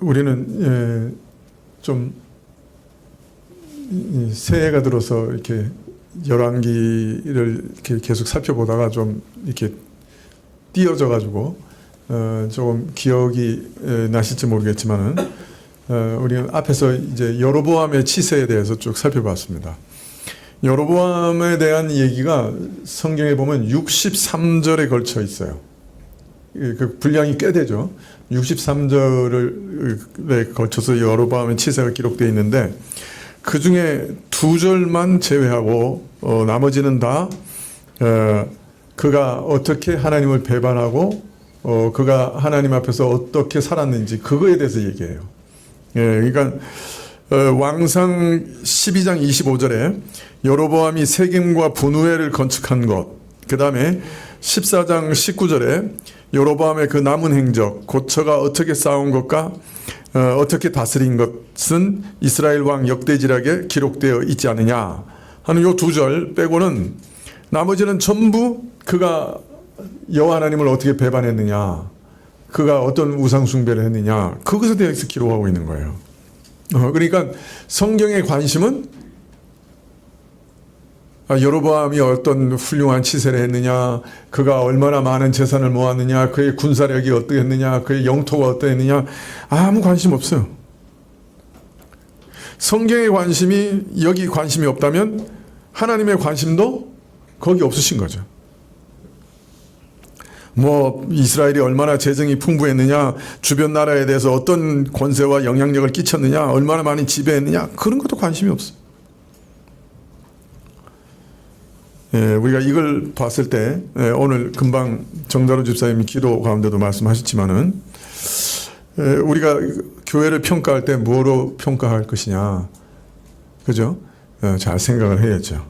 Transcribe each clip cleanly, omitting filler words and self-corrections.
우리는 좀 새해가 들어서 이렇게 열왕기를 이렇게 계속 살펴보다가 좀 이렇게 띄어져 가지고 조금 기억이 나실지 모르겠지만은 우리는 앞에서 이제 여로보암의 치세에 대해서 쭉 살펴봤습니다. 여로보암에 대한 얘기가 성경에 보면 63절에 걸쳐 있어요. 그 분량이 꽤 되죠. 63절에 걸쳐서 여로보암의 치세가 기록되어 있는데 그 중에 2절만 제외하고 나머지는 다 그가 어떻게 하나님을 배반하고 그가 하나님 앞에서 어떻게 살았는지 그거에 대해서 얘기해요. 그러니까 왕상 12장 25절에 여로보암이 세겜과 분우엘을 건축한 것, 그 다음에 14장 19절에 여로보암의 그 남은 행적, 고처가 어떻게 싸운 것과 어떻게 다스린 것은 이스라엘 왕 역대지략에 기록되어 있지 않느냐 하는 요 2절 빼고는 나머지는 전부 그가 여호와 하나님을 어떻게 배반했느냐, 그가 어떤 우상 숭배를 했느냐, 그것에 대해서 기록하고 있는 거예요. 그러니까 성경의 관심은 여로보암이 어떤 훌륭한 치세를 했느냐, 그가 얼마나 많은 재산을 모았느냐, 그의 군사력이 어떠했느냐, 그의 영토가 어떠했느냐, 아무 관심 없어요. 성경의 관심이 여기 관심이 없다면 하나님의 관심도 거기 없으신 거죠. 뭐 이스라엘이 얼마나 재정이 풍부했느냐, 주변 나라에 대해서 어떤 권세와 영향력을 끼쳤느냐, 얼마나 많이 지배했느냐, 그런 것도 관심이 없어요. 우리가 이걸 봤을 때 오늘 금방 정다로 집사님이 기도 가운데도 말씀하셨지만은 우리가 교회를 평가할 때 뭐로 평가할 것이냐, 그죠? 잘 생각을 해야죠.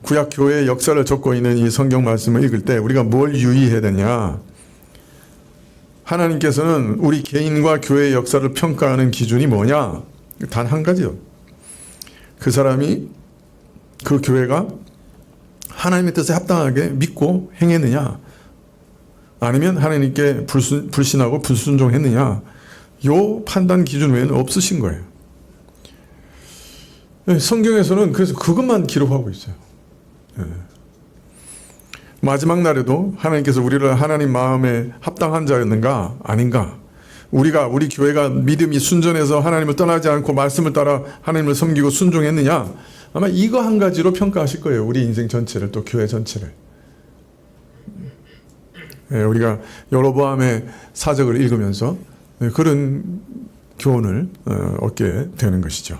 구약 교회의 역사를 적고 있는 이 성경 말씀을 읽을 때 우리가 뭘 유의해야 되냐? 하나님께서는 우리 개인과 교회의 역사를 평가하는 기준이 뭐냐? 단 한 가지요. 그 사람이, 그 교회가 하나님의 뜻에 합당하게 믿고 행했느냐, 아니면 하나님께 불신하고 불순종했느냐, 요 판단 기준 외에는 없으신 거예요. 성경에서는 그래서 그것만 기록하고 있어요. 마지막 날에도 하나님께서 우리를 하나님 마음에 합당한 자였는가 아닌가, 우리 교회가 믿음이 순전해서 하나님을 떠나지 않고 말씀을 따라 하나님을 섬기고 순종했느냐, 아마 이거 한 가지로 평가하실 거예요. 우리 인생 전체를, 또 교회 전체를. 우리가 여로보암의 사적을 읽으면서 그런 교훈을 얻게 되는 것이죠.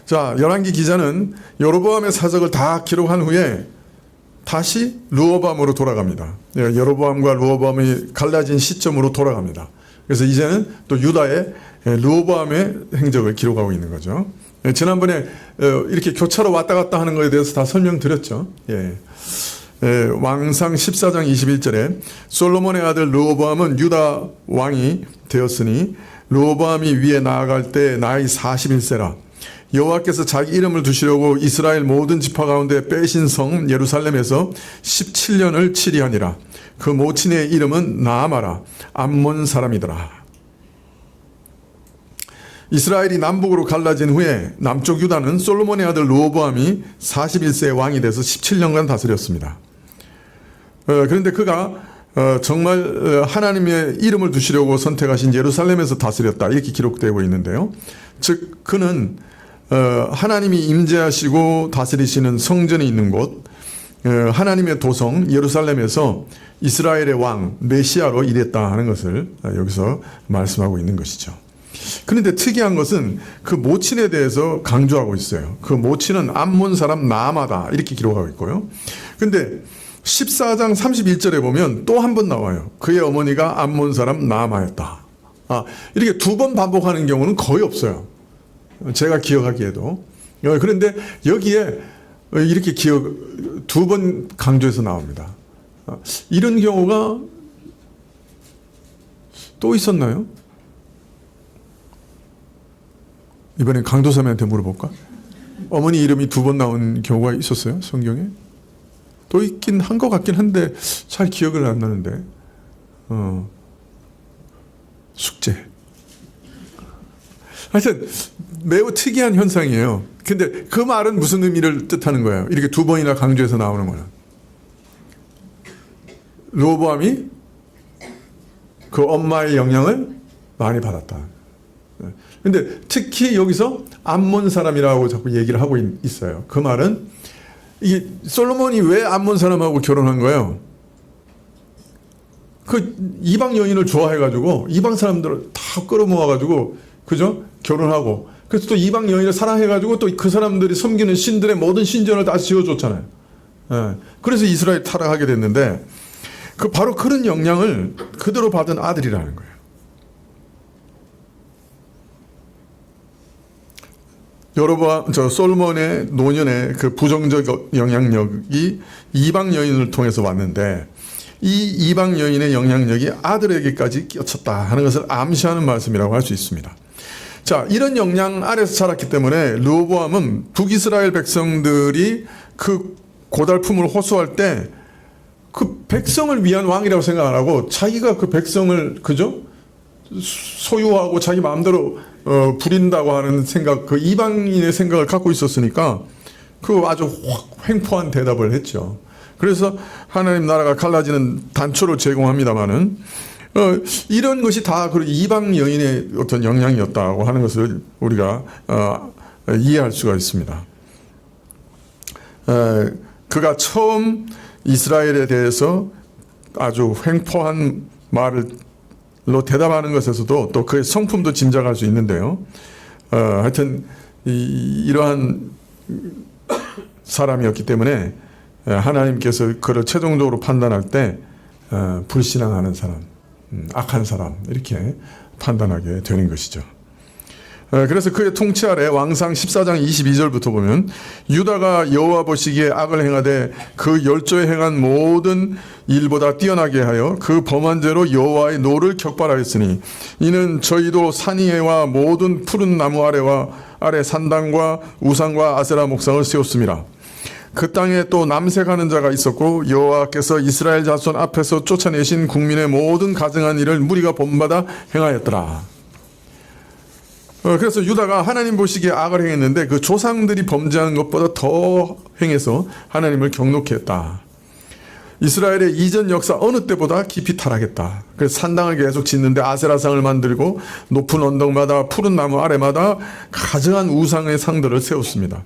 자, 열왕기 기자는 여로보암의 사적을 다 기록한 후에 다시 르호보암으로 돌아갑니다. 여로보암과 르호보암이 갈라진 시점으로 돌아갑니다. 그래서 이제는 또 유다의 르호보암의 행적을 기록하고 있는 거죠. 지난번에 이렇게 교차로 왔다 갔다 하는 것에 대해서 다 설명드렸죠. 왕상 14장 21절에 솔로몬의 아들 르호보암은 유다 왕이 되었으니 르호보암이 위에 나아갈 때 나이 41세라. 여호와께서 자기 이름을 두시려고 이스라엘 모든 지파 가운데 빼신 성 예루살렘에서 17년을 치리하니라. 그 모친의 이름은 나아마라. 암몬 사람이더라. 이스라엘이 남북으로 갈라진 후에 남쪽 유다는 솔로몬의 아들 르호보암이 41세의 왕이 돼서 17년간 다스렸습니다. 그런데 그가 정말 하나님의 이름을 두시려고 선택하신 예루살렘에서 다스렸다, 이렇게 기록되고 있는데요. 즉 그는 하나님이 임재하시고 다스리시는 성전이 있는 곳, 하나님의 도성 예루살렘에서 이스라엘의 왕 메시아로 일했다 하는 것을 여기서 말씀하고 있는 것이죠. 그런데 특이한 것은 그 모친에 대해서 강조하고 있어요. 그 모친은 암몬 사람 나아마다, 이렇게 기록하고 있고요. 근데 14장 31절에 보면 또 한 번 나와요. 그의 어머니가 암몬 사람 나아마였다. 이렇게 2번 반복하는 경우는 거의 없어요, 제가 기억하기에도. 그런데 여기에 이렇게 2번 강조해서 나옵니다. 이런 경우가 또 있었나요? 이번에 강도사님한테 물어볼까? 어머니 이름이 2번 나온 경우가 있었어요, 성경에? 또 있긴 한 것 같긴 한데 잘 기억을 안 나는데. 숙제. 하여튼 매우 특이한 현상이에요. 근데 그 말은 무슨 의미를 뜻하는 거예요? 이렇게 두 번이나 강조해서 나오는 거는. 르호보암이 그 엄마의 영향을 많이 받았다. 근데 특히 여기서 암몬 사람이라고 자꾸 얘기를 하고 있어요. 그 말은 이 솔로몬이 왜 암몬 사람하고 결혼한 거예요? 그 이방 여인을 좋아해가지고 이방 사람들을 다 끌어모아가지고 그죠? 결혼하고 그래서 또 이방 여인을 사랑해가지고 또 그 사람들이 섬기는 신들의 모든 신전을 다 지어줬잖아요. 예. 그래서 이스라엘 타락하게 됐는데 그 바로 그런 영향을 그대로 받은 아들이라는 거예요. 여로보암 솔로몬의 노년의 그 부정적 영향력이 이방 여인을 통해서 왔는데 이 이방 여인의 영향력이 아들에게까지 끼쳤다 하는 것을 암시하는 말씀이라고 할 수 있습니다. 자, 이런 영향 아래서 자랐기 때문에 르호보암은 북이스라엘 백성들이 그 고달픔을 호소할 때 그 백성을 위한 왕이라고 생각 안 하고 자기가 그 백성을 그죠? 소유하고 자기 마음대로 부린다고 하는 생각, 그 이방인의 생각을 갖고 있었으니까 그 아주 횡포한 대답을 했죠. 그래서 하나님 나라가 갈라지는 단초를 제공합니다마는 이런 것이 다 그 이방 여인의 어떤 영향이었다고 하는 것을 우리가 이해할 수가 있습니다. 그가 처음 이스라엘에 대해서 아주 횡포한 말로 대답하는 것에서도 또 그의 성품도 짐작할 수 있는데요. 하여튼 이러한 사람이었기 때문에 하나님께서 그를 최종적으로 판단할 때 불신앙하는 사람, 악한 사람 이렇게 판단하게 되는 것이죠. 그래서 그의 통치 아래 왕상 14장 22절부터 보면 유다가 여호와 보시기에 악을 행하되 그 열조에 행한 모든 일보다 뛰어나게 하여 그 범한 죄로 여호와의 노를 격발하였으니 이는 저희도 산 위에와 모든 푸른 나무 아래 산당과 우상과 아세라 목상을 세웠습니다. 그 땅에 또 남색하는 자가 있었고 여호와께서 이스라엘 자손 앞에서 쫓아내신 국민의 모든 가증한 일을 무리가 본받아 행하였더라. 그래서 유다가 하나님 보시기에 악을 행했는데 그 조상들이 범죄하는 것보다 더 행해서 하나님을 경록히 했다. 이스라엘의 이전 역사 어느 때보다 깊이 타락했다. 그래서 산당을 계속 짓는데 아세라상을 만들고 높은 언덕마다 푸른 나무 아래마다 가증한 우상의 상들을 세웠습니다.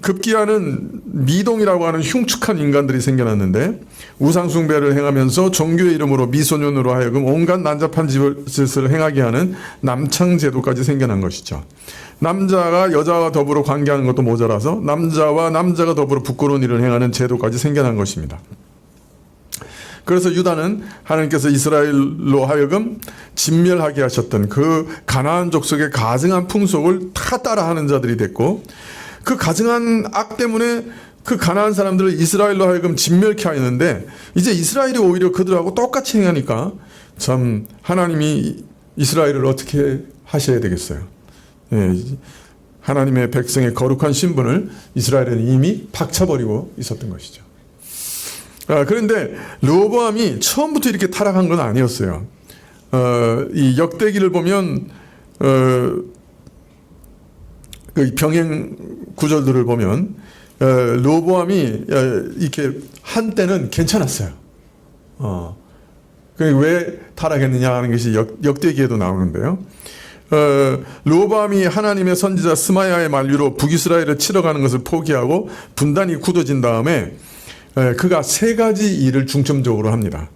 급기야는 미동이라고 하는 흉측한 인간들이 생겨났는데 우상 숭배를 행하면서 종교의 이름으로 미소년으로 하여금 온갖 난잡한 짓을 행하게 하는 남창 제도까지 생겨난 것이죠. 남자가 여자와 더불어 관계하는 것도 모자라서 남자와 남자가 더불어 부끄러운 일을 행하는 제도까지 생겨난 것입니다. 그래서 유다는 하나님께서 이스라엘로 하여금 진멸하게 하셨던 그 가나안 족속의 가증한 풍속을 다 따라하는 자들이 됐고 그 가증한 악 때문에 그 가나안 사람들을 이스라엘로 하여금 진멸케 하였는데 이제 이스라엘이 오히려 그들하고 똑같이 행하니까 참 하나님이 이스라엘을 어떻게 하셔야 되겠어요. 예, 하나님의 백성의 거룩한 신분을 이스라엘은 이미 박차버리고 있었던 것이죠. 그런데 르호보암이 처음부터 이렇게 타락한 건 아니었어요. 이 역대기를 보면 그 병행 구절들을 보면 르호보암이 이렇게 한때는 괜찮았어요. 왜 타락했느냐 하는 것이 역대기에도 나오는데요. 르호보암이 하나님의 선지자 스마야의 만류로 북이스라엘을 치러 가는 것을 포기하고 분단이 굳어진 다음에 그가 세 가지 일을 중점적으로 합니다.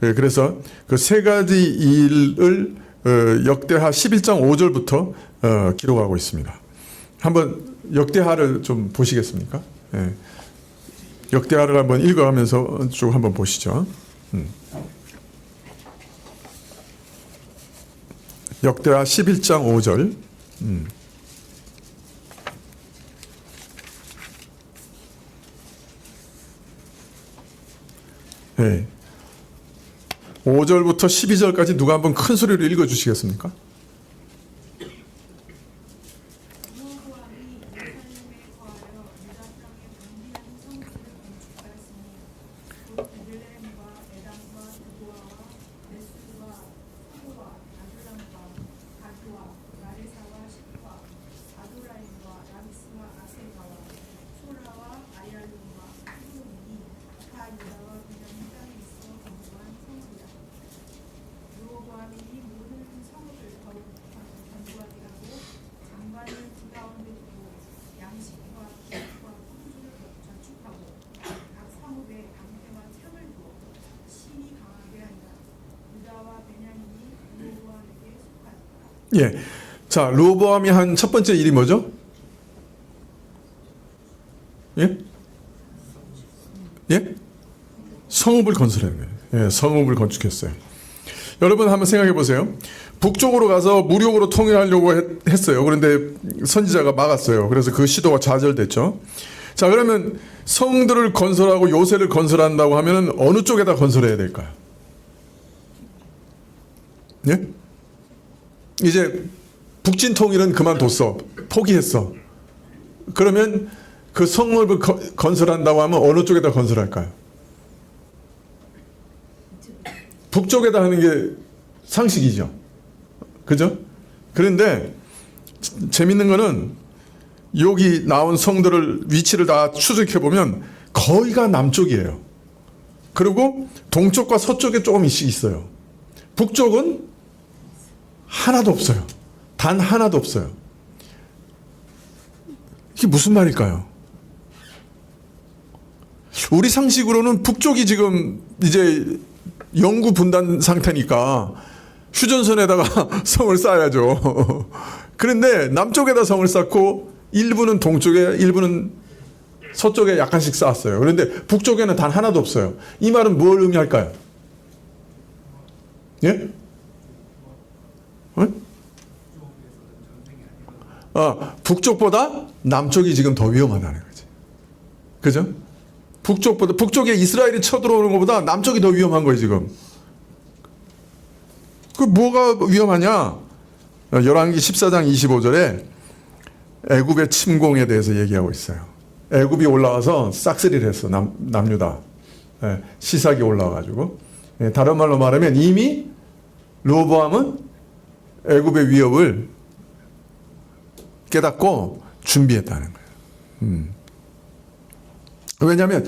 그래서 그 세 가지 일을 역대하 11장 5절부터 기록하고 있습니다. 한번 역대하를 좀 보시겠습니까? 역대하를 한번 읽어가면서 쭉 한번 보시죠. 역대하 11장 5절. 네. 5절부터 12절까지 누가 한번 큰 소리로 읽어주시겠습니까? 예. 자, 르호보암이 한 첫 번째 일이 뭐죠? 예? 예? 성읍을 건설했네. 예, 성읍을 건축했어요. 여러분 한번 생각해 보세요. 북쪽으로 가서 무력으로 통일하려고 했어요. 그런데 선지자가 막았어요. 그래서 그 시도가 좌절됐죠. 자, 그러면 성들을 건설하고 요새를 건설한다고 하면 어느 쪽에다 건설해야 될까요? 예? 이제 북진 통일은 그만뒀어. 포기했어. 그러면 그 성읍을 건설한다고 하면 어느 쪽에다 건설할까요? 북쪽에다 하는 게 상식이죠. 그죠? 그런데 재밌는 거는 여기 나온 성들을 위치를 다 추적해 보면 거의가 남쪽이에요. 그리고 동쪽과 서쪽에 조금씩 있어요. 북쪽은 하나도 없어요. 단 하나도 없어요. 이게 무슨 말일까요? 우리 상식으로는 북쪽이 지금 이제 영구 분단 상태니까 휴전선에다가 성을 쌓아야죠. 그런데 남쪽에다 성을 쌓고 일부는 동쪽에 일부는 서쪽에 약간씩 쌓았어요. 그런데 북쪽에는 단 하나도 없어요. 이 말은 뭘 의미할까요? 예? 북쪽보다 남쪽이 지금 더 위험하다는 거지. 그죠? 북쪽에 이스라엘이 쳐들어오는 것보다 남쪽이 더 위험한 거예요, 지금. 그 뭐가 위험하냐? 열왕기 14장 25절에 애굽의 침공에 대해서 얘기하고 있어요. 애굽이 올라와서 싹쓸이를 했어, 남유다. 예, 시삭이 올라와가지고. 예, 다른 말로 말하면 이미 르호보암은 애굽의 위협을 깨닫고 준비했다는 거예요. 왜냐하면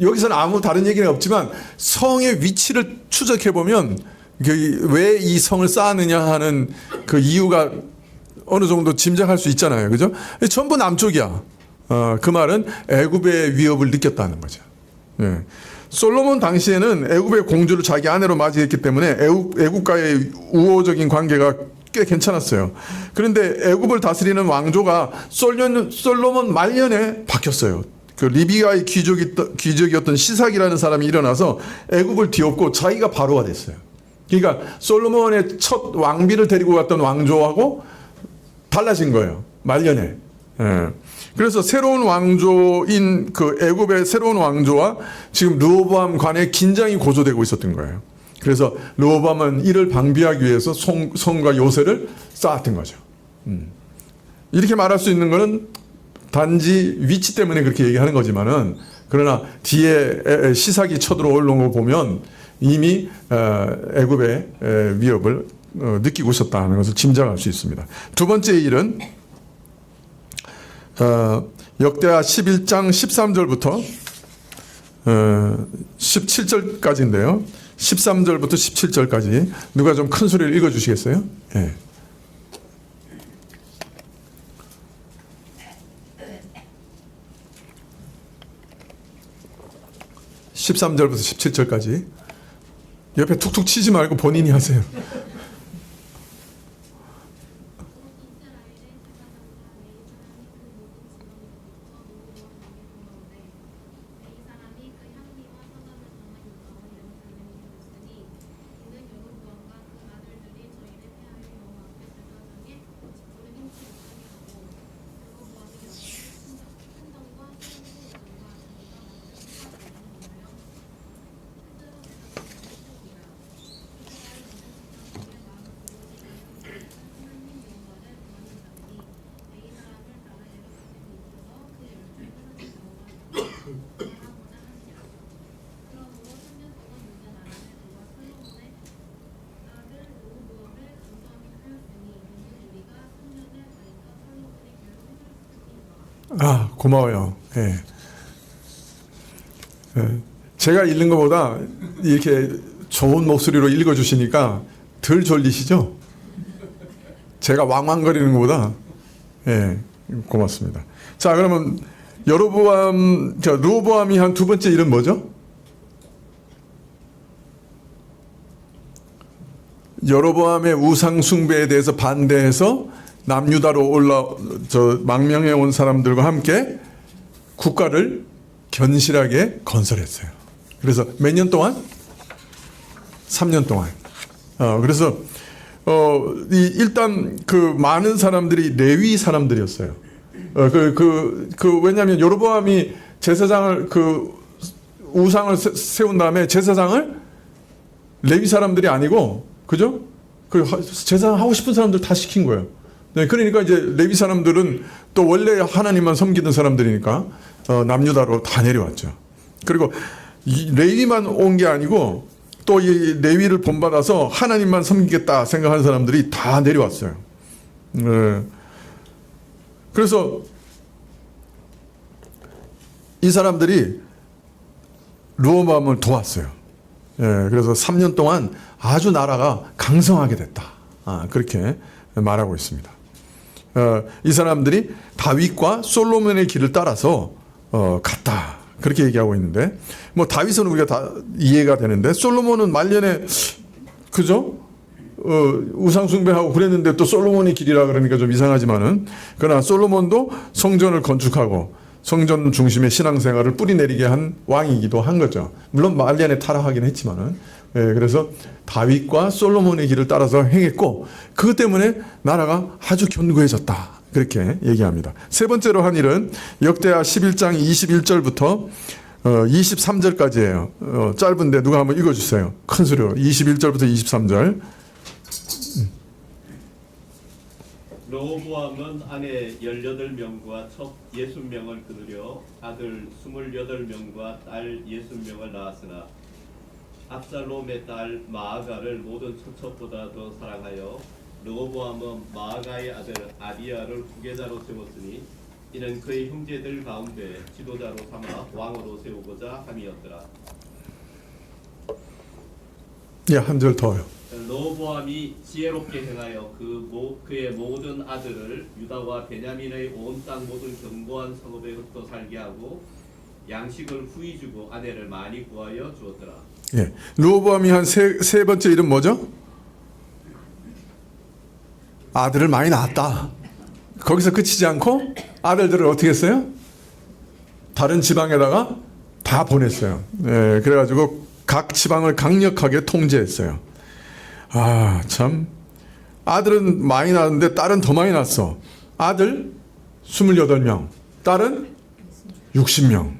여기서는 아무 다른 얘기는 없지만 성의 위치를 추적해 보면 왜 이 성을 쌓았느냐 하는 그 이유가 어느 정도 짐작할 수 있잖아요. 그죠? 전부 남쪽이야. 그 말은 애굽의 위협을 느꼈다는 거죠. 예. 솔로몬 당시에는 애굽의 공주를 자기 아내로 맞이했기 때문에 애굽과의 우호적인 관계가 꽤 괜찮았어요. 그런데 애굽을 다스리는 왕조가 솔로몬 말년에 바뀌었어요. 그 리비아의 귀족이었던 시삭이라는 사람이 일어나서 애굽을 뒤엎고 자기가 바로가 됐어요. 그러니까 솔로몬의 첫 왕비를 데리고 갔던 왕조하고 달라진 거예요. 말년에. 예. 그래서 새로운 왕조인 그 애굽의 새로운 왕조와 지금 르호보암 간에 긴장이 고조되고 있었던 거예요. 그래서 르호보암은 이를 방비하기 위해서 성과 요새를 쌓았던 거죠. 이렇게 말할 수 있는 거는 단지 위치 때문에 그렇게 얘기하는 거지만은, 그러나 뒤에 시삭이 쳐들어오는 거 보면 이미 애굽의 위협을 느끼고 있었다는 것을 짐작할 수 있습니다. 두 번째 일은 역대하 11장 13절부터 17절까지인데요. 13절부터 17절까지 누가 좀 큰 소리를 읽어주시겠어요? 예. 13절부터 17절까지. 옆에 툭툭 치지 말고 본인이 하세요. 고마워요. 예. 제가 읽는 것보다 이렇게 좋은 목소리로 읽어주시니까 덜 졸리시죠? 제가 왕왕거리는 것보다. 예, 고맙습니다. 자, 그러면 르호보암이 한 두 번째 일은 뭐죠? 여로보암의 우상 숭배에 대해서 반대해서 남유다로 망명해 온 사람들과 함께 국가를 견실하게 건설했어요. 그래서 몇 년 동안? 3년 동안. 그래서 일단 그 많은 사람들이 레위 사람들이었어요. 왜냐하면 여로보암이 제사장을 우상을 세운 다음에 제사장을 레위 사람들이 아니고, 그죠? 제사장 하고 싶은 사람들 다 시킨 거예요. 네, 그러니까 이제 레위 사람들은 또 원래 하나님만 섬기던 사람들이니까 남유다로 다 내려왔죠. 그리고 이 레위만 온 게 아니고 또 이 레위를 본받아서 하나님만 섬기겠다 생각하는 사람들이 다 내려왔어요. 그래서 이 사람들이 르호보암을 도왔어요. 그래서 3년 동안 아주 나라가 강성하게 됐다. 그렇게 말하고 있습니다. 이 사람들이 다윗과 솔로몬의 길을 따라서 갔다. 그렇게 얘기하고 있는데, 뭐 다윗은 우리가 다 이해가 되는데 솔로몬은 말년에, 그죠? 우상 숭배하고 그랬는데 또 솔로몬의 길이라 그러니까 좀 이상하지만은, 그러나 솔로몬도 성전을 건축하고 성전 중심의 신앙생활을 뿌리내리게 한 왕이기도 한 거죠. 물론 말년에 타락하긴 했지만은. 그래서 다윗과 솔로몬의 길을 따라서 행했고, 그것 때문에 나라가 아주 견고해졌다. 그렇게 얘기합니다. 세 번째로 한 일은 역대하 11장 21절부터 23절까지예요. 짧은데 누가 한번 읽어주세요. 큰 소리로. 21절부터 23절. 르호보암은 아내 18명과 첩 60명을 거느려 아들 28명과 딸 60명을 낳았으나 압살롬의 딸 마아가를 모든 처첩보다 더 사랑하여 르호보암은 마아가의 아들 아비야를 후계자로 세웠으니 이는 그의 형제들 가운데 지도자로 삼아 왕으로 세우고자 함이었더라. 예, 한 절 더요. 르호보암이 지혜롭게 행하여 그의 모든 아들을 유다와 베냐민의 온 땅 모든 견고한 성읍에 흩어 살게 하고 양식을 후히 주고 아내를 많이 구하여 주었더라. 예, 르호보암이 한 세 번째 일은 뭐죠? 아들을 많이 낳았다. 거기서 그치지 않고 아들들을 어떻게 했어요? 다른 지방에다가 다 보냈어요. 예, 그래가지고 각 지방을 강력하게 통제했어요. 참. 아들은 많이 낳았는데 딸은 더 많이 낳았어. 아들 28명, 딸은 60명.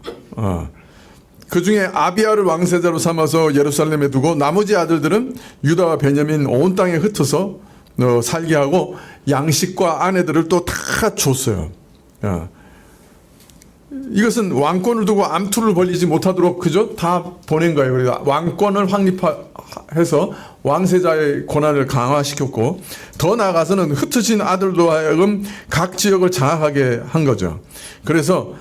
그 중에 아비야를 왕세자로 삼아서 예루살렘에 두고 나머지 아들들은 유다와 베냐민 온 땅에 흩어서 살게 하고 양식과 아내들을 또 다 줬어요. 이것은 왕권을 두고 암투를 벌이지 못하도록, 그죠? 다 보낸 거예요. 그래서 왕권을 확립해서 왕세자의 권한을 강화시켰고, 더 나아가서는 흩어진 아들도 하여금 각 지역을 장악하게 한 거죠. 그래서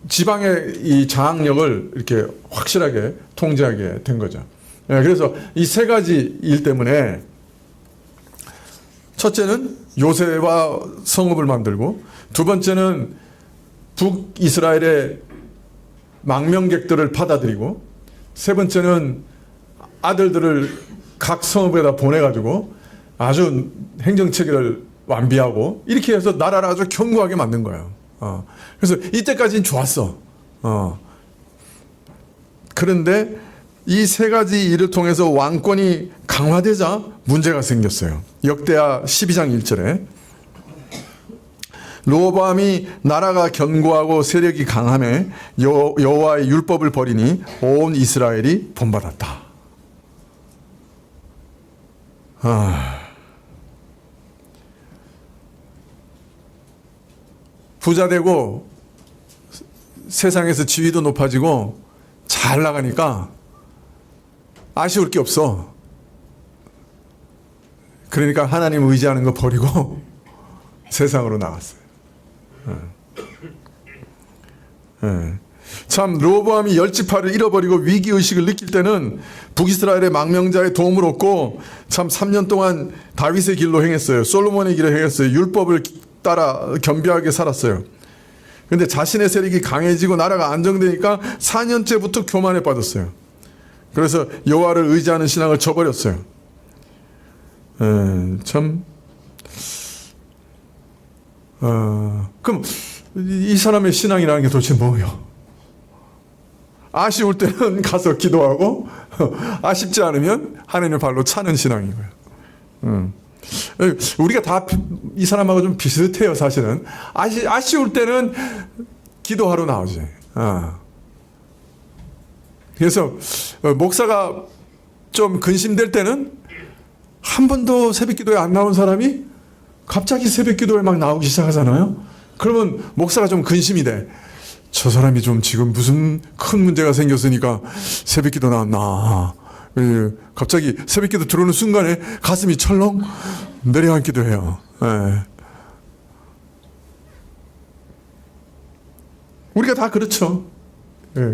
지방의 이 장악력을 이렇게 확실하게 통제하게 된 거죠. 그래서 이 세 가지 일 때문에 첫째는 요새와 성읍을 만들고, 두 번째는 북이스라엘의 망명객들을 받아들이고, 세 번째는 아들들을 각 성읍에다 보내가지고 아주 행정체계를 완비하고, 이렇게 해서 나라를 아주 견고하게 만든 거예요. 그래서 이때까지는 좋았어. 그런데 이 세 가지 일을 통해서 왕권이 강화되자 문제가 생겼어요. 역대하 12장 1절에 르호보암이 나라가 견고하고 세력이 강함에 여호와의 율법을 버리니 온 이스라엘이 본받았다. 부자 되고 세상에서 지위도 높아지고 잘 나가니까 아쉬울 게 없어. 그러니까 하나님 의지하는 거 버리고 세상으로 나갔어요. 참, 르호보암이 열지파를 잃어버리고 위기의식을 느낄 때는 북이스라엘의 망명자의 도움을 얻고 참 3년 동안 다윗의 길로 행했어요. 솔로몬의 길을 행했어요. 율법을 따라 겸비하게 살았어요. 근데 자신의 세력이 강해지고 나라가 안정되니까 4년째부터 교만에 빠졌어요. 그래서 여호와를 의지하는 신앙을 저버렸어요. 참. 그럼 이 사람의 신앙이라는 게 도대체 뭐예요? 아쉬울 때는 가서 기도하고 아쉽지 않으면 하나님의 발로 차는 신앙인 거예요. 우리가 다 이 사람하고 좀 비슷해요, 사실은. 아쉬울 때는 기도하러 나오지. 그래서 목사가 좀 근심될 때는 한 번도 새벽 기도에 안 나온 사람이 갑자기 새벽 기도에 막 나오기 시작하잖아요. 그러면 목사가 좀 근심이 돼. 저 사람이 좀 지금 무슨 큰 문제가 생겼으니까 새벽 기도 나왔나. 갑자기 새벽 기도 들어오는 순간에 가슴이 철렁 내려앉기도 해요. 우리가 다 그렇죠.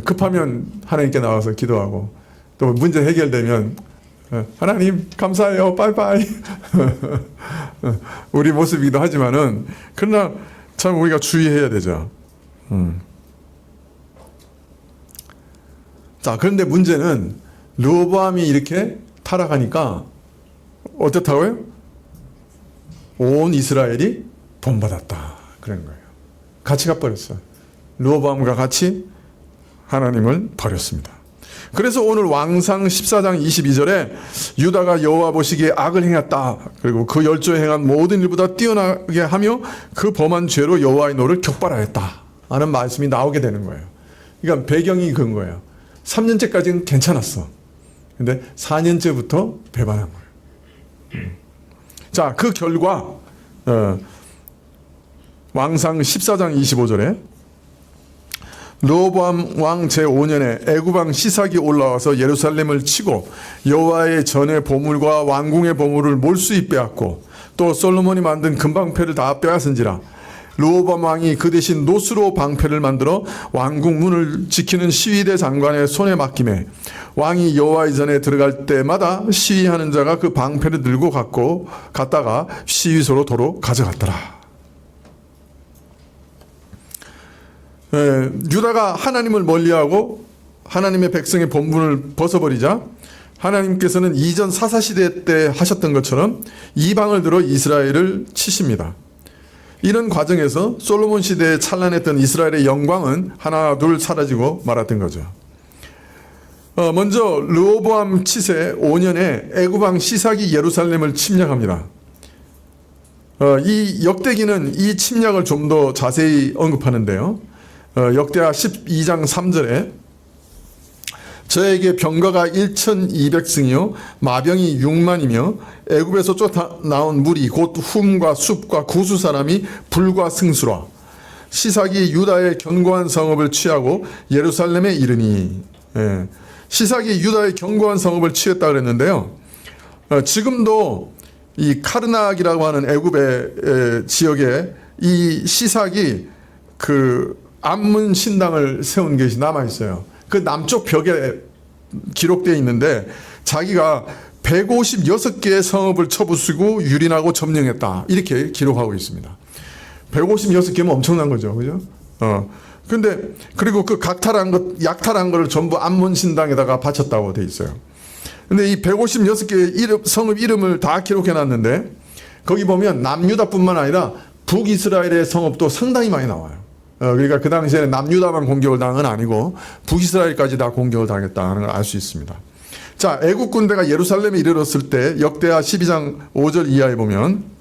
급하면 하나님께 나와서 기도하고 또 문제 해결되면 하나님 감사해요 빠이빠이 우리 모습이기도 하지만은 그러나 참 우리가 주의해야 되죠. 자, 그런데 문제는 르호보암이 이렇게 타락하니까 어떻다고요? 온 이스라엘이 본받았다 그런 거예요. 같이 가버렸어요. 르호보암과 같이 하나님을 버렸습니다. 그래서 오늘 왕상 14장 22절에 유다가 여호와 보시기에 악을 행했다. 그리고 그 열조에 행한 모든 일보다 뛰어나게 하며 그 범한 죄로 여호와의 노를 격발하였다 하는 말씀이 나오게 되는 거예요. 그러니까 배경이 그런 거예요. 3년째까지는 괜찮았어. 근데 4년째부터 배반한 거예요. 자, 그 결과 왕상 14장 25절에 르호보암 왕 제5년에 애굽 왕 시삭이 올라와서 예루살렘을 치고 여호와의 전의 보물과 왕궁의 보물을 몰수히 빼앗고 또 솔로몬이 만든 금방패를 다 빼앗은지라. 르호보암 왕이 그 대신 노스로 방패를 만들어 왕궁 문을 지키는 시위대 장관의 손에 맡기매 왕이 여호와의 전에 들어갈 때마다 시위하는 자가 그 방패를 들고 갔다가 시위소로 도로 가져갔더라. 유다가 하나님을 멀리하고 하나님의 백성의 본분을 벗어버리자 하나님께서는 이전 사사시대 때 하셨던 것처럼 이방을 들어 이스라엘을 치십니다. 이런 과정에서 솔로몬 시대에 찬란했던 이스라엘의 영광은 하나 둘 사라지고 말았던 거죠. 먼저 르호보암 치세 5년에 애굽 왕 시삭이 예루살렘을 침략합니다. 이 역대기는 이 침략을 좀 더 자세히 언급하는데요. 역대하 12장 3절에 저에게 병거가 1200승이요 마병이 6만이며 애굽에서 쫓아 나온 무리 곧 훔과 숲과 구수 사람이 불과 승수라. 시삭이 유다의 견고한 성읍을 취하고 예루살렘에 이르니. 시삭이 유다의 견고한 성읍을 취했다 그랬는데요. 지금도 이 카르낙이라고 하는 애굽의 지역에 이 시삭이 그 암문 신당을 세운 것이 남아 있어요. 그 남쪽 벽에 기록되어 있는데 자기가 156개의 성읍을 쳐부수고 유린하고 점령했다 이렇게 기록하고 있습니다. 156개면 엄청난 거죠, 그죠? 근데 그리고 그 약탈한 거를 전부 암문 신당에다가 바쳤다고 돼 있어요. 근데 이 156개의 성읍 이름을 다 기록해 놨는데 거기 보면 남유다뿐만 아니라 북이스라엘의 성읍도 상당히 많이 나와요. 그러니까 그 당시에는 남유다만 공격을 당한 건 아니고 북이스라엘까지 다 공격을 당했다는 걸 알 수 있습니다. 자, 애국 군대가 예루살렘에 이르렀을 때 역대하 12장 5절 이하에 보면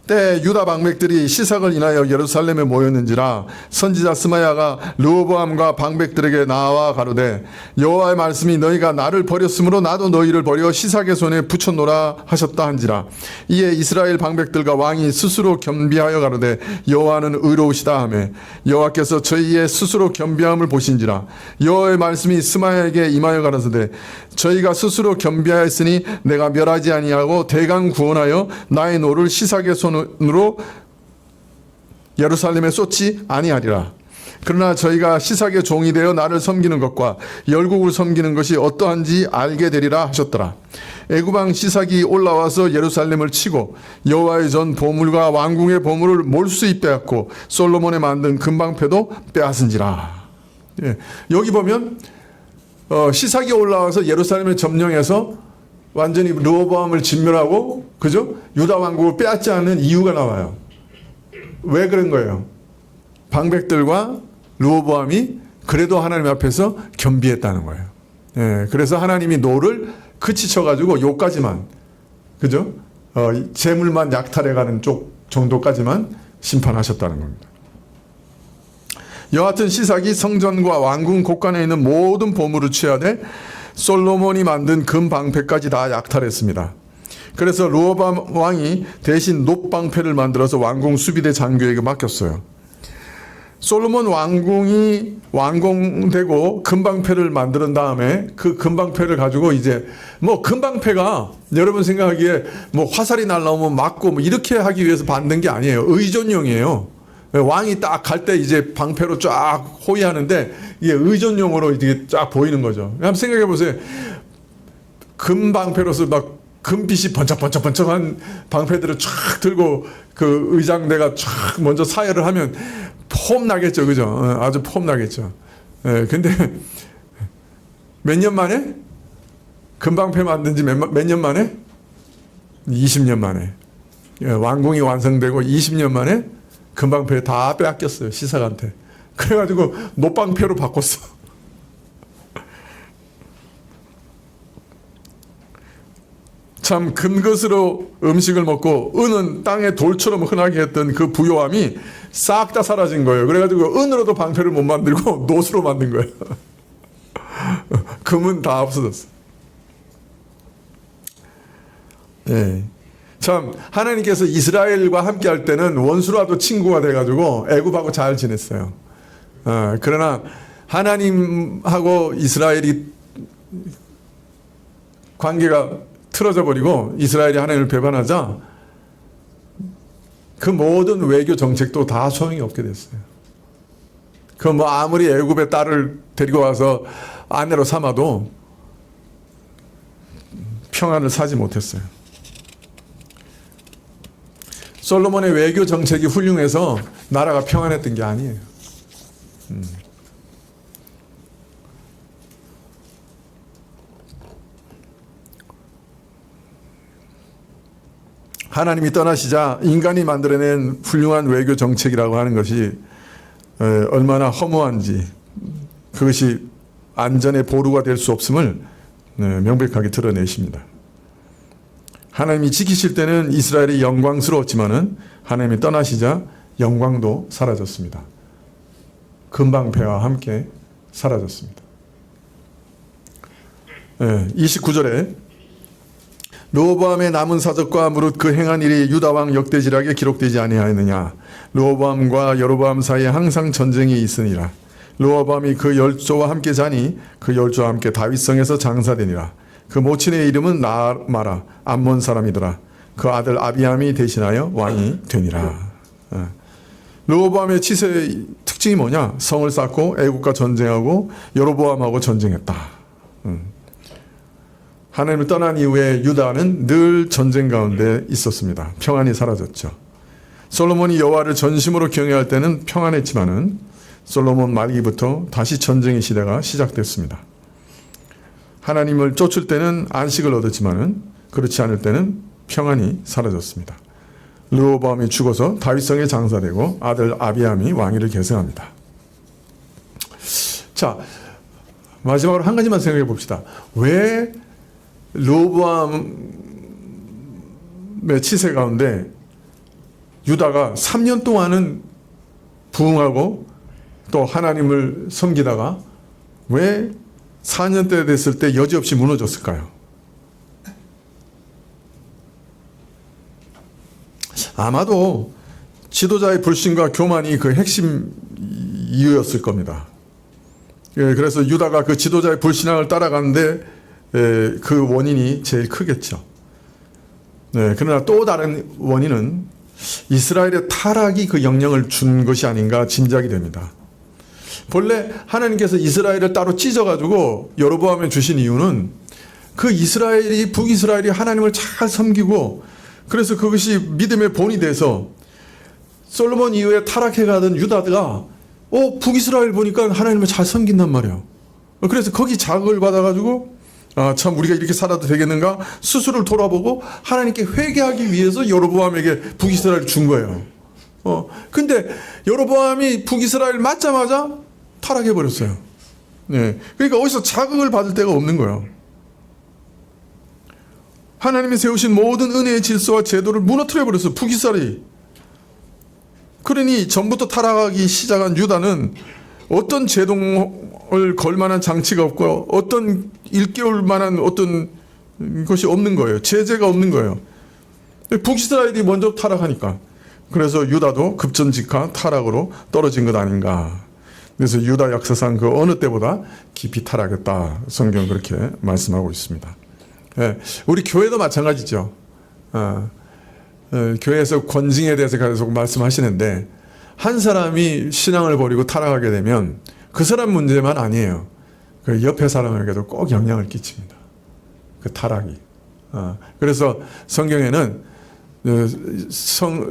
때 유다 방백들이 시삭을 인하여 예루살렘에 모였는지라 선지자 스마야가 르호보암과 방백들에게 나와 가로되 여호와의 말씀이 너희가 나를 버렸으므로 나도 너희를 버려 시삭의 손에 붙여놓으라 하셨다 한지라. 이에 이스라엘 방백들과 왕이 스스로 겸비하여 가로되 여호와는 의로우시다 하며 여호와께서 저희의 스스로 겸비함을 보신지라. 여호와의 말씀이 스마야에게 임하여 가라사대 저희가 스스로 겸비하였으니 내가 멸하지 아니하고 대강 구원하여 나의 노를 시삭의 손으로 예루살렘에 쏟지 아니하리라. 그러나 저희가 시삭의 종이 되어 나를 섬기는 것과 열국을 섬기는 것이 어떠한지 알게 되리라 하셨더라. 애굽 왕 시삭이 올라와서 예루살렘을 치고 여호와의 전 보물과 왕궁의 보물을 몰수히 빼앗고 솔로몬에 만든 금방패도 빼앗은지라. 여기 보면 시삭이 올라와서 예루살렘을 점령해서 완전히 르호보암을 진멸하고, 그죠? 유다 왕국을 빼앗지 않는 이유가 나와요. 왜 그런 거예요? 방백들과 르호보암이 그래도 하나님 앞에서 겸비했다는 거예요. 예, 그래서 하나님이 노를 그치쳐가지고 요까지만, 그죠? 재물만 약탈해가는 쪽 정도까지만 심판하셨다는 겁니다. 여하튼 시삭이 성전과 왕궁 곳간에 있는 모든 보물을 취하되 솔로몬이 만든 금 방패까지 다 약탈했습니다. 그래서 르호보암 왕이 대신 놋방패를 만들어서 왕궁 수비대 장교에게 맡겼어요. 솔로몬 왕궁이 완공되고 금방패를 만든 다음에 그 금방패를 가지고 이제 뭐 금방패가 여러분 생각하기에 뭐 화살이 날라오면 맞고 뭐 이렇게 하기 위해서 만든 게 아니에요. 의존용이에요. 왕이 딱 갈 때 이제 방패로 쫙 호위하는데 이게 의존용으로 이게 쫙 보이는 거죠. 한번 생각해 보세요. 금방패로서 막 금빛이 번쩍번쩍번쩍한 방패들을 쫙 들고 그 의장대가 쫙 먼저 사열을 하면 폼 나겠죠, 그죠? 아주 폼 나겠죠. 근데 몇 년 만에 금방패 만든 지 몇 년 만에 20년 만에 왕궁이 완성되고 20년 만에 금방패 다 빼앗겼어요, 시삭한테. 그래가지고 놋방패로 바꿨어. 참 금것으로 음식을 먹고 은은 땅에 돌처럼 흔하게 했던 그 부요함이 싹 다 사라진 거예요. 그래가지고 은으로도 방패를 못 만들고 놋으로 만든 거예요. 금은 다 없어졌어. 예. 참 하나님께서 이스라엘과 함께 할 때는 원수라도 친구가 돼가지고 애굽하고 잘 지냈어요. 그러나 하나님하고 이스라엘이 관계가 틀어져 버리고 이스라엘이 하나님을 배반하자 그 모든 외교 정책도 다 소용이 없게 됐어요. 그 뭐 아무리 애굽의 딸을 데리고 와서 아내로 삼아도 평안을 사지 못했어요. 솔로몬의 외교 정책이 훌륭해서 나라가 평안했던 게 아니에요. 하나님이 떠나시자 인간이 만들어낸 훌륭한 외교 정책이라고 하는 것이 얼마나 허무한지, 그것이 안전의 보루가 될 수 없음을 명백하게 드러내십니다. 하나님이 지키실 때는 이스라엘이 영광스러웠지만은 하나님이 떠나시자 영광도 사라졌습니다. 금방패와 함께 사라졌습니다. 29절에 르호보암의 남은 사적과 무릇 그 행한 일이 유다 왕 역대지락에 기록되지 아니하였느냐. 르호보암과 여로보암 사이에 항상 전쟁이 있으니라. 르호보암이 그 열조와 함께 자니 그 열조와 함께 다윗성에서 장사되니라. 그 모친의 이름은 나아마라 암몬 사람이더라. 그 아들 아비암이 대신하여 왕이 되니라. 르호보암의 치세의 특징이 뭐냐? 성을 쌓고 애국과 전쟁하고 여로보암하고 전쟁했다. 하나님을 떠난 이후에 유다는 늘 전쟁 가운데 있었습니다. 평안이 사라졌죠. 솔로몬이 여호와를 전심으로 경외할 때는 평안했지만은 솔로몬 말기부터 다시 전쟁의 시대가 시작됐습니다. 하나님을 쫓을 때는 안식을 얻었지만은 그렇지 않을 때는 평안이 사라졌습니다. 르호보암이 죽어서 다윗성에 장사되고 아들 아비암이 왕위를 계승합니다. 자, 마지막으로 한 가지만 생각해 봅시다. 왜 르호보암의 치세 가운데 유다가 3년 동안은 부흥하고 또 하나님을 섬기다가 왜 4년 때 됐을 때 여지없이 무너졌을까요? 아마도 지도자의 불신과 교만이 그 핵심 이유였을 겁니다. 그래서 유다가 그 지도자의 불신앙을 따라가는데 그 원인이 제일 크겠죠. 그러나 또 다른 원인은 이스라엘의 타락이 그 영향을 준 것이 아닌가 짐작이 됩니다. 본래 하나님께서 이스라엘을 따로 찢어가지고 여로보암에 주신 이유는 그 이스라엘이 북이스라엘이 하나님을 잘 섬기고 그래서 그것이 믿음의 본이 돼서 솔로몬 이후에 타락해가던 유다가 북이스라엘 보니까 하나님을 잘 섬긴단 말이에요. 그래서 거기 자극을 받아가지고 참 우리가 이렇게 살아도 되겠는가 스스로를 돌아보고 하나님께 회개하기 위해서 여로보암에게 북이스라엘을 준 거예요. 근데 여로보암이 북이스라엘 맞자마자 타락해 버렸어요. 네, 그러니까 어디서 자극을 받을 데가 없는 거예요. 하나님이 세우신 모든 은혜의 질서와 제도를 무너뜨려 버렸어요. 북이스라엘이. 그러니 전부터 타락하기 시작한 유다는 어떤 제동을 걸 만한 장치가 없고 어떤 일깨울 만한 어떤 것이 없는 거예요. 제재가 없는 거예요. 북이스라엘이 먼저 타락하니까. 그래서 유다도 급전직하 타락으로 떨어진 것 아닌가. 그래서 유다 역사상 그 어느 때보다 깊이 타락했다. 성경은 그렇게 말씀하고 있습니다. 예, 우리 교회도 마찬가지죠. 교회에서 권징에 대해서 계속 말씀하시는데 한 사람이 신앙을 버리고 타락하게 되면 그 사람 문제만 아니에요. 그 옆에 사람에게도 꼭 영향을 끼칩니다. 그 타락이. 그래서 성경에는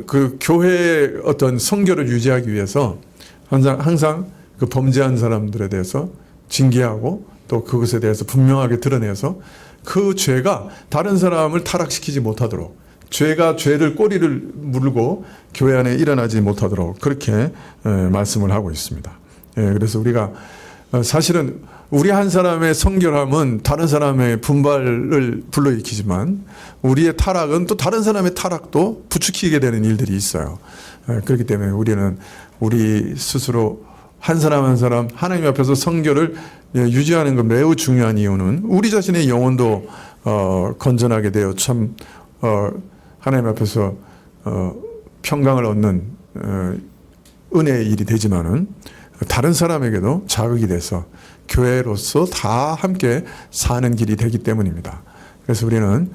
그 교회의 어떤 성결을 유지하기 위해서 항상 그 범죄한 사람들에 대해서 징계하고 또 그것에 대해서 분명하게 드러내서 그 죄가 다른 사람을 타락시키지 못하도록 죄가 죄를 꼬리를 물고 교회 안에 일어나지 못하도록 그렇게 말씀을 하고 있습니다. 그래서 우리가 사실은 우리 한 사람의 성결함은 다른 사람의 분발을 불러일으키지만 우리의 타락은 또 다른 사람의 타락도 부추기게 되는 일들이 있어요. 그렇기 때문에 우리는 우리 스스로 한 사람 한 사람 하나님 앞에서 성결을 유지하는 건 매우 중요한 이유는 우리 자신의 영혼도 건전하게 되어 참 하나님 앞에서 평강을 얻는 은혜의 일이 되지만은 다른 사람에게도 자극이 돼서 교회로서 다 함께 사는 길이 되기 때문입니다. 그래서 우리는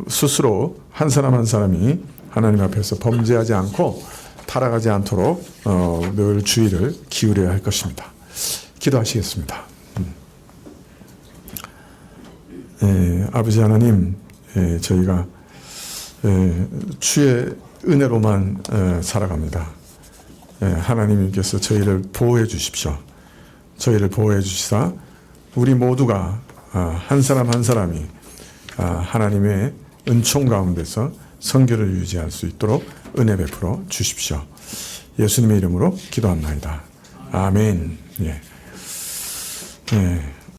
스스로 한 사람 한 사람이 하나님 앞에서 범죄하지 않고 타락하지 않도록 늘 주의를 기울여야 할 것입니다. 기도하시겠습니다. 아버지 하나님, 저희가 주의 은혜로만 살아갑니다. 하나님께서 저희를 보호해 주십시오. 저희를 보호해 주시사 우리 모두가 한 사람 한 사람이 하나님의 은총 가운데서 성결을 유지할 수 있도록 은혜 베풀어 주십시오. 예수님의 이름으로 기도합니다. 아멘. 예.